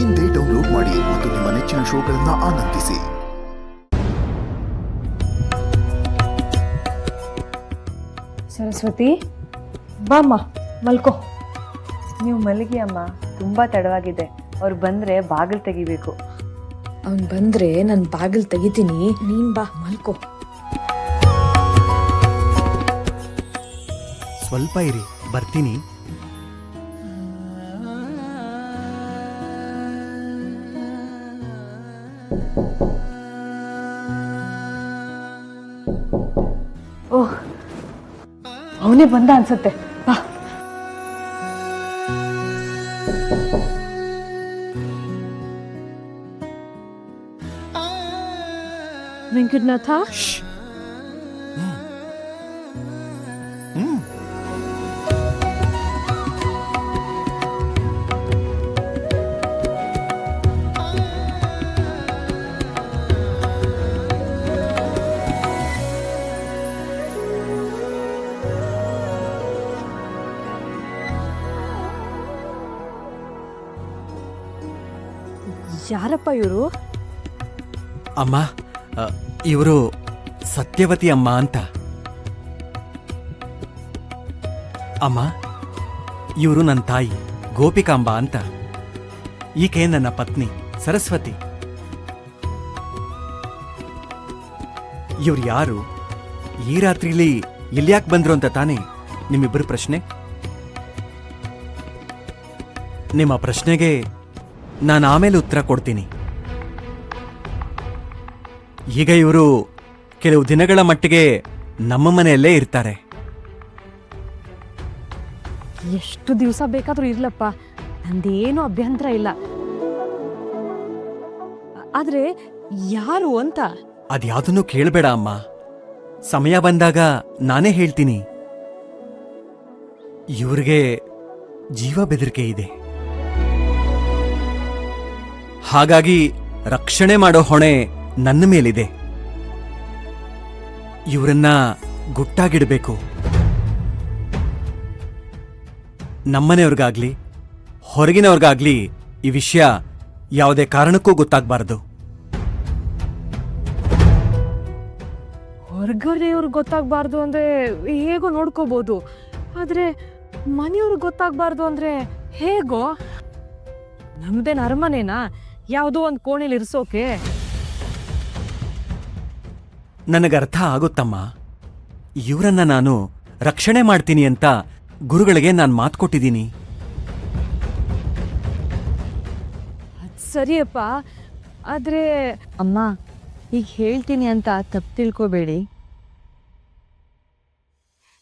ಇಂದೇ ಡೌನ್ಲೋಡ್ ಮಾಡಿ ಮತ್ತು ನಿಮ್ಮ ನೆಚ್ಚಿನ ಶೋಗಳನ್ನು ಆನಂದಿಸಿ. ಸರಸ್ವತಿ, ಬಾಮ್ಮ ಮಲ್ಕೋ. ನೀವು ಮಲಗಿ ಅಮ್ಮ, ತುಂಬ ತಡವಾಗಿದೆ. ಅವ್ರು ಬಂದರೆ ಬಾಗಿಲು ತೆಗಿಬೇಕು. ಅವನು ಬಂದರೆ ನಾನು ಬಾಗಿಲು ತೆಗಿತೀನಿ, ನೀನು ಬಾ ಮಲ್ಕೋ. ಸ್ವಲ್ಪ ಇರಿ, ಬರ್ತೀನಿ. ಓಹ್, ಅವನೇ ಬಂದ ಅನ್ಸುತ್ತೆ. ಬಾ. ವೆಂಕಟನಾಥ, ಯಾರಪ್ಪ ಇವರು? ಅಮ್ಮ, ಇವರು ಸತ್ಯವತಿ ಅಮ್ಮ ಅಂತ. ಅಮ್ಮ, ಇವರು ನನ್ನ ತಾಯಿ ಗೋಪಿಕಾಂಬ ಅಂತ. ಈಕೆ ನನ್ನ ಪತ್ನಿ ಸರಸ್ವತಿ. ಇವ್ರು ಯಾರು, ಈ ರಾತ್ರಿಲಿ ಎಲ್ಲಿಯಾಕೆ ಬಂದ್ರು ಅಂತ ತಾನೇ ನಿಮ್ಮಿಬ್ಬರು ಪ್ರಶ್ನೆ. ನಿಮ್ಮ ಪ್ರಶ್ನೆಗೆ ನಾನು ಆಮೇಲೆ ಉತ್ತರ ಕೊಡ್ತೀನಿ. ಈಗ ಇವರು ಕೆಲವು ದಿನಗಳ ಮಟ್ಟಿಗೆ ನಮ್ಮ ಮನೆಯಲ್ಲೇ ಇರ್ತಾರೆ. ಎಷ್ಟು ದಿವಸ ಬೇಕಾದ್ರೂ ಇರ್ಲಪ್ಪ, ನಂದೇನು ಅಭ್ಯಂತರ ಇಲ್ಲ. ಆದ್ರೆ ಯಾರು ಅಂತ ಅದ್ಯಾವುದನ್ನು ಕೇಳಬೇಡ ಅಮ್ಮ. ಸಮಯ ಬಂದಾಗ ನಾನೇ ಹೇಳ್ತೀನಿ. ಇವ್ರಿಗೆ ಜೀವ ಬೆದರಿಕೆ ಇದೆ. ಹಾಗಾಗಿ ರಕ್ಷಣೆ ಮಾಡೋ ಹೊಣೆ ನನ್ನ ಮೇಲಿದೆ. ಇವರನ್ನ ಗುಟ್ಟಾಗಿಡಬೇಕು. ನಮ್ಮನೆಯವ್ರಿಗಾಗ್ಲಿ ಹೊರಗಿನವ್ರಿಗಾಗ್ಲಿ ಈ ವಿಷಯ ಯಾವುದೇ ಕಾರಣಕ್ಕೂ ಗೊತ್ತಾಗಬಾರದು. ಹೊರಗಡೆಯವ್ರಿಗೆ ಗೊತ್ತಾಗಬಾರ್ದು ಅಂದ್ರೆ ಹೇಗೋ ನೋಡ್ಕೋಬಹುದು, ಆದ್ರೆ ಮನೆಯವ್ರಿಗೆ ಗೊತ್ತಾಗಬಾರ್ದು ಅಂದ್ರೆ ಹೇಗೋ? ನಮ್ದೇನು ಅರಮನೆನಾ ಯಾವುದೋ ಒಂದು ಕೋಣೆಲಿ ಇರಿಸೋಕೆ? ನನಗರ್ಥ ಆಗುತ್ತಮ್ಮ. ಇವರನ್ನ ನಾನು ರಕ್ಷಣೆ ಮಾಡ್ತೀನಿ ಅಂತ ಗುರುಗಳಿಗೆ ನಾನು ಮಾತು ಕೊಟ್ಟಿದ್ದೀನಿ. ಸರಿಯಪ್ಪ, ಆದ್ರೆ ಅಮ್ಮ, ಈಗ ಹೇಳ್ತೀನಿ ಅಂತ ತಪ್ಪು ತಿಳ್ಕೊಬೇಡಿ.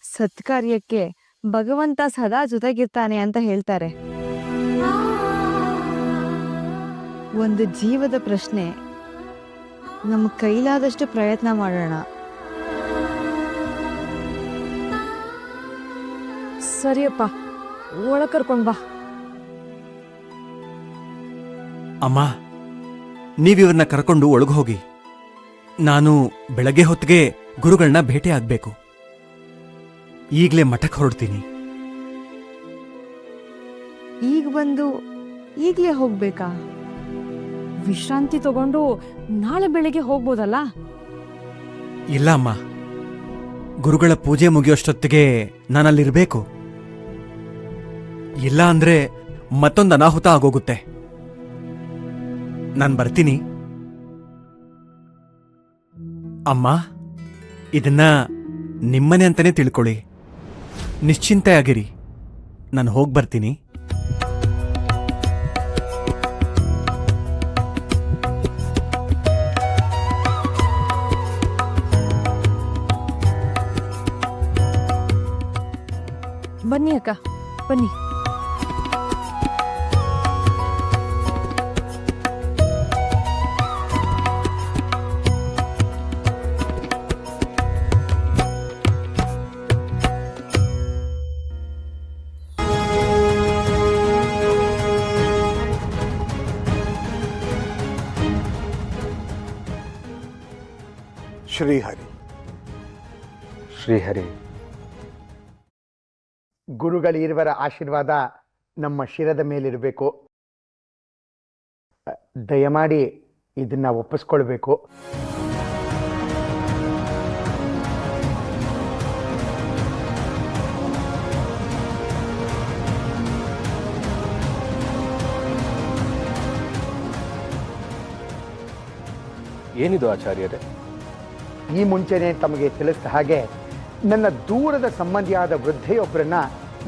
ಸತ್ಕಾರ್ಯಕ್ಕೆ ಭಗವಂತ ಸದಾ ಜೊತೆಗಿರ್ತಾನೆ ಅಂತ ಹೇಳ್ತಾರೆ. ಒಂದು ಜೀವದ ಪ್ರಶ್ನೆ, ನಮ್ಮ ಕೈಲಾದಷ್ಟು ಪ್ರಯತ್ನ ಮಾಡೋಣ. ಸರಿಯಪ್ಪ, ಒಳ ಕರ್ಕೊಂಡ್ ಬಾ. ಅಮ್ಮ, ನೀವಿವ್ರನ್ನ ಕರ್ಕೊಂಡು ಒಳಗೆ ಹೋಗಿ. ನಾನು ಬೆಳಗ್ಗೆ ಹೊತ್ತಿಗೆ ಗುರುಗಳನ್ನ ಭೇಟಿ ಆಗ್ಬೇಕು. ಈಗಲೇ ಮಠಕ್ಕೆ ಹೊರಡ್ತೀನಿ. ಈಗ ಬಂದು ಈಗಲೇ ಹೋಗ್ಬೇಕಾ? ವಿಶ್ರಾಂತಿ ತಗೊಂಡು ನಾಳೆ ಬೆಳಿಗ್ಗೆ ಹೋಗ್ಬೋದಲ್ಲ? ಇಲ್ಲ ಅಮ್ಮ, ಗುರುಗಳ ಪೂಜೆ ಮುಗಿಯೋಷ್ಟೊತ್ತಿಗೆ ನಾನಲ್ಲಿರ್ಬೇಕು. ಇಲ್ಲ ಅಂದ್ರೆ ಮತ್ತೊಂದು ಅನಾಹುತ ಆಗೋಗುತ್ತೆ. ನಾನು ಬರ್ತೀನಿ. ಅಮ್ಮ, ಇದನ್ನ ನಿಮ್ಮನೆ ಅಂತಾನೆ ತಿಳ್ಕೊಳ್ಳಿ. ನಿಶ್ಚಿಂತೆಯಾಗಿರಿ. ನಾನು ಹೋಗಿ ಬರ್ತೀನಿ. ಬನ್ನಿ ಅಕ್ಕ, ಬನ್ನಿ. ಶ್ರೀಹರಿ. ಶ್ರೀಹರಿ. ಗುರುಗಳಿರುವರ ಆಶೀರ್ವಾದ ನಮ್ಮ ಶಿರದ ಮೇಲಿರಬೇಕು. ದಯಮಾಡಿ ಇದನ್ನು ಒಪ್ಪಿಸ್ಕೊಳ್ಬೇಕು. ಏನಿದು ಆಚಾರ್ಯರೇ? ಈ ಮುಂಚೆನೇ ತಮಗೆ ತಿಳಿಸಿದ ಹಾಗೆ ನನ್ನ ದೂರದ ಸಂಬಂಧಿಯಾದ ವೃದ್ಧೆಯೊಬ್ಬರನ್ನ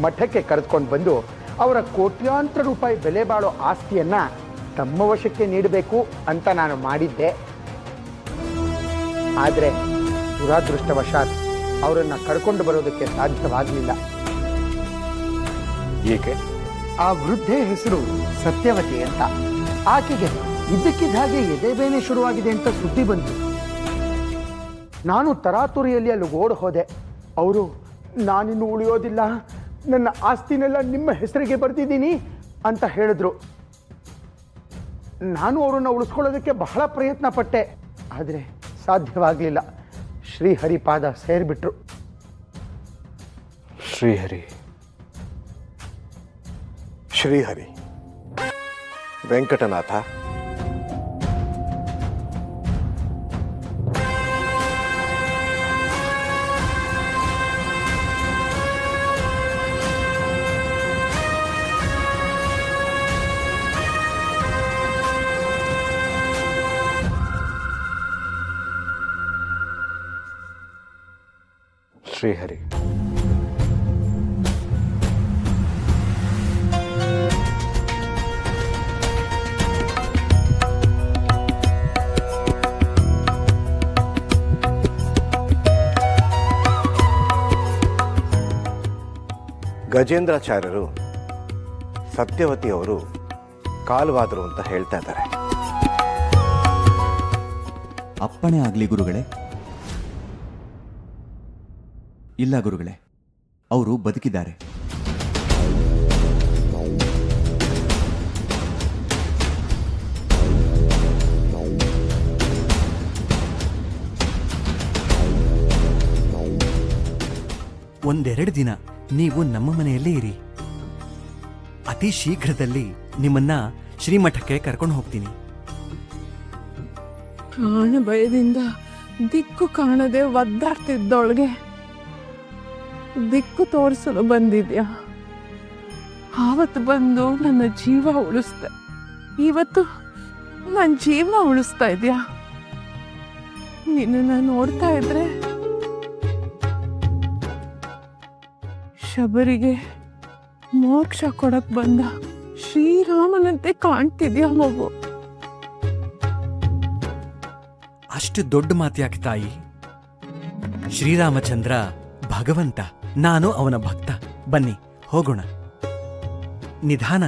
ಮಠಕ್ಕೆ ಕರೆದುಕೊಂಡು ಬಂದು ಅವರ ಕೋಟ್ಯಾಂತರ ರೂಪಾಯಿ ಬೆಲೆ ಬಾಳೋ ಆಸ್ತಿಯನ್ನು ತಮ್ಮ ವಶಕ್ಕೆ ನೀಡಬೇಕು ಅಂತ ನಾನು ಮಾಡಿದ್ದೆ. ಆದರೆ ದುರಾದೃಷ್ಟವಶಾತ್ ಅವರನ್ನು ಕರ್ಕೊಂಡು ಬರೋದಕ್ಕೆ ಸಾಧ್ಯವಾಗಲಿಲ್ಲ. ಏಕೆ? ಆ ವೃದ್ಧೆ ಹೆಸರು ಸತ್ಯವತಿ ಅಂತ. ಆಕೆಗೆ ಇದ್ದಕ್ಕಿದ್ದ ಹಾಗೆ ಎದೆಬೇನೆ ಶುರುವಾಗಿದೆ ಅಂತ ಸುದ್ದಿ ಬಂತು. ನಾನು ತರಾತುರಿಯಲ್ಲಿ ಅಲ್ಲಿ ಓಡ್ ಹೋದೆ. ಅವರು ನಾನಿನ್ನು ಉಳಿಯೋದಿಲ್ಲ, ನನ್ನ ಆಸ್ತಿನೆಲ್ಲ ನಿಮ್ಮ ಹೆಸರಿಗೆ ಬರ್ತಿದ್ದೀನಿ ಅಂತ ಹೇಳಿದ್ರು. ನಾನು ಅವರನ್ನು ಉಳಿಸ್ಕೊಳ್ಳೋದಕ್ಕೆ ಬಹಳ ಪ್ರಯತ್ನ ಪಟ್ಟೆ, ಆದರೆ ಸಾಧ್ಯವಾಗಲಿಲ್ಲ. ಶ್ರೀಹರಿಪಾದ ಸೇರಿಬಿಟ್ರು. ಶ್ರೀಹರಿ. ಶ್ರೀಹರಿ, ವೆಂಕಟನಾಥ, ಶ್ರೀಹರಿ. ಗಜೇಂದ್ರಾಚಾರ್ಯರು ಸತ್ಯವತಿಯವರು ಕಾಲವಾದರು ಅಂತ ಹೇಳ್ತಾ ಇದ್ದಾರೆ. ಅಪ್ಪಣೆ ಆಗಲಿ ಗುರುಗಳೇ. ಇಲ್ಲ ಗುರುಗಳೇ, ಅವರು ಬದುಕಿದ್ದಾರೆ. ಒಂದೆರಡು ದಿನ ನೀವು ನಮ್ಮ ಮನೆಯಲ್ಲೇ ಇರಿ. ಅತಿ ಶೀಘ್ರದಲ್ಲಿ ನಿಮ್ಮನ್ನ ಶ್ರೀಮಠಕ್ಕೆ ಕರ್ಕೊಂಡು ಹೋಗ್ತೀನಿ. ಪ್ರಾಣ ಭಯದಿಂದ ದಿಕ್ಕು ಕಾಣದೆ ಒದ್ದಾಡ್ತಿದ್ದೊಳಗೆ ದಿಕ್ಕು ತೋರಿಸಲು ಬಂದಿದ್ಯಾ? ಆವತ್ತು ಬಂದು ನನ್ನ ಜೀವ ಉಳಿಸ್ದೆ. ಇವತ್ತು ನನ್ನ ಜೀವ ಉಳಿಸ್ತಾ ಇದೆಯಾ? ನಿನ್ನನ್ನು ನೋಡ್ತಾ ಇದ್ರೆ ಶಬರಿಗೆ ಮೋಕ್ಷ ಕೊಡಕ್ ಬಂದ ಶ್ರೀರಾಮನಂತೆ ಕಾಣ್ತಿದ್ಯಾ ಮಗು? ಅಷ್ಟು ದೊಡ್ಡ ಮಾತ್ಯಾಕೆ ತಾಯಿ? ಶ್ರೀರಾಮಚಂದ್ರ ಭಗವಂತ, ನಾನು ಅವನ ಭಕ್ತ. ಬನ್ನಿ ಹೋಗೋಣ. ನಿಧಾನ.